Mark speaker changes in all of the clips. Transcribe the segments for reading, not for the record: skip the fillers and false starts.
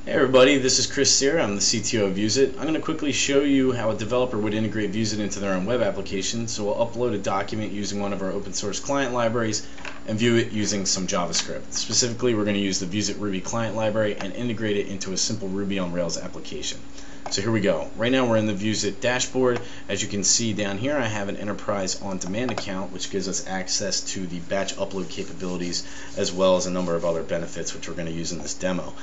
Speaker 1: Hey everybody, this is Chris Sear. I'm the CTO of Vuzit. I'm going to quickly show you how a developer would integrate Vuzit into their own web application. So we'll upload a document using one of our open source client libraries and view it using some JavaScript. Specifically, we're going to use the vuzitruby client library and integrate it into a simple Ruby on Rails application. So here we go. Right now we're in the Vuzit dashboard. As you can see down here, I have an enterprise on-demand account, which gives us access to the batch upload capabilities as well as a number of other benefits which we're going to use in this demo.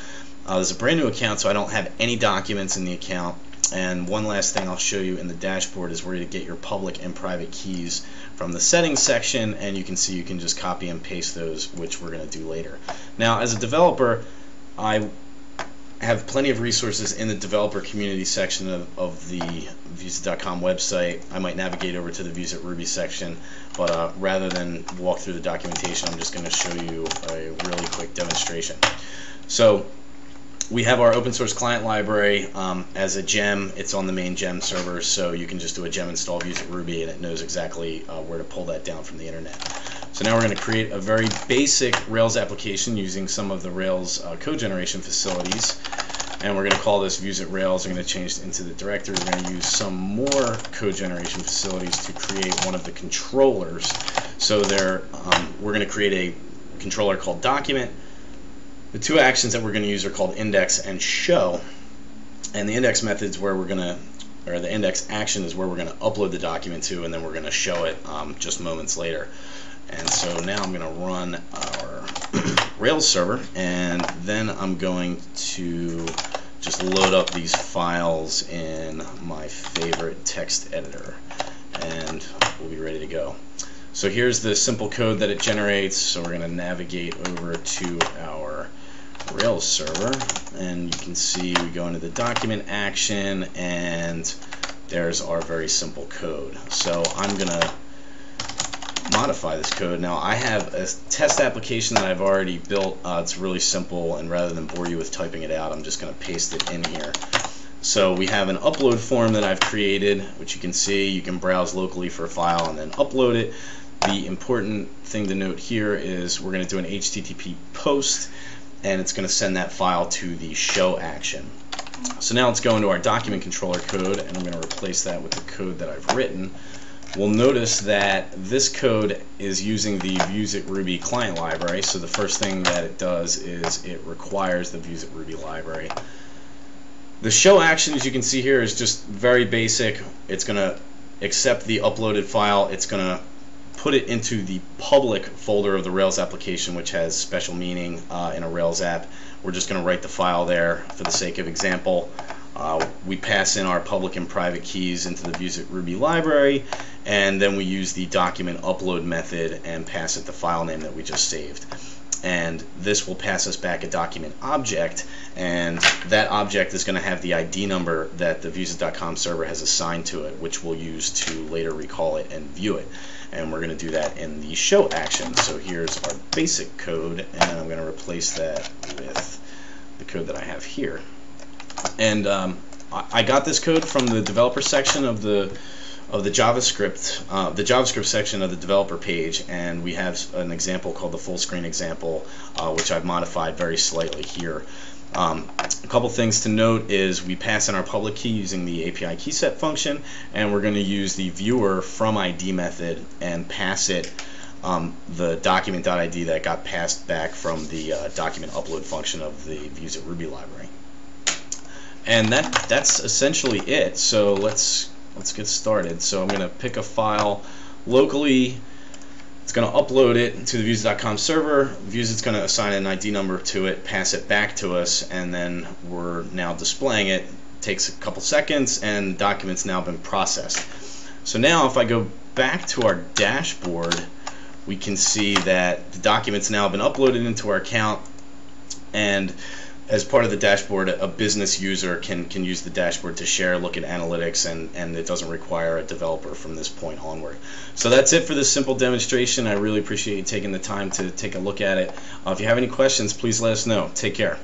Speaker 1: There's a brand new account, so I don't have any documents in the account. And one last thing I'll show you in the dashboard is where you get your public and private keys from the settings section, and you can see you can just copy and paste those, which we're going to do later. Now, as a developer, I have plenty of resources in the developer community section of the vuzit.com website. I might navigate over to the vuzitruby section, but rather than walk through the documentation, I'm just going to show you a really quick demonstration. So we have our open source client library as a gem. It's on the main gem server, so you can just do a gem install vuzitruby and it knows exactly where to pull that down from the internet. So now we're going to create a very basic Rails application using some of the Rails code generation facilities, and we're going to call this Vuzit Rails. We're going to change it into the directory. We're going to use some more code generation facilities to create one of the controllers. So we're going to create a controller called document. The two actions that we're going to use are called index and show, and the index methods where the index action is where we're going to upload the document to, and then we're going to show it just moments later. And so now I'm going to run our Rails server, and then I'm going to just load up these files in my favorite text editor, and we'll be ready to go. So here's the simple code that it generates. So we're going to navigate over to our Rails server, and you can see we go into the document action, and there's our very simple code. So I'm going to modify this code. Now I have a test application that I've already built. It's really simple, and rather than bore you with typing it out, I'm just going to paste it in here. So we have an upload form that I've created, which you can see. You can browse locally for a file and then upload it. The important thing to note here is we're going to do an HTTP post, and it's going to send that file to the show action. So now let's go into our document controller code, and I'm going to replace that with the code that I've written. We'll notice that this code is using the vuzitruby client library. So the first thing that it does is it requires the vuzitruby library. The show action, as you can see here, is just very basic. It's going to accept the uploaded file. It's going to put it into the public folder of the Rails application, which has special meaning in a Rails app. We're just going to write the file there for the sake of example. We pass in our public and private keys into the vuzitruby library, and then we use the document upload method and pass it the file name that we just saved. And this will pass us back a document object, and that object is going to have the ID number that the vuzit.com server has assigned to it, which we'll use to later recall it and view it. And we're going to do that in the show action. So here's our basic code, and I'm going to replace that with the code that I have here. And I got this code from the developer section of the JavaScript section of the developer page, and we have an example called the full screen example, which I've modified very slightly here. A couple things to note is we pass in our public key using the API key set function, and we're going to use the viewer from ID method and pass it the document.id that got passed back from the document upload function of the vuzitruby library. And that's essentially it. So let's get started. So I'm going to pick a file locally. It's going to upload it to the vuzit.com server. Vuzit's going to assign an ID number to it, pass it back to us, and then we're now displaying it. It takes a couple seconds, and the document's now been processed. So now if I go back to our dashboard, we can see that the document's now been uploaded into our account, and as part of the dashboard, a business user can use the dashboard to share, look at analytics, and it doesn't require a developer from this point onward. So that's it for this simple demonstration. I really appreciate you taking the time to take a look at it. If you have any questions, please let us know. Take care.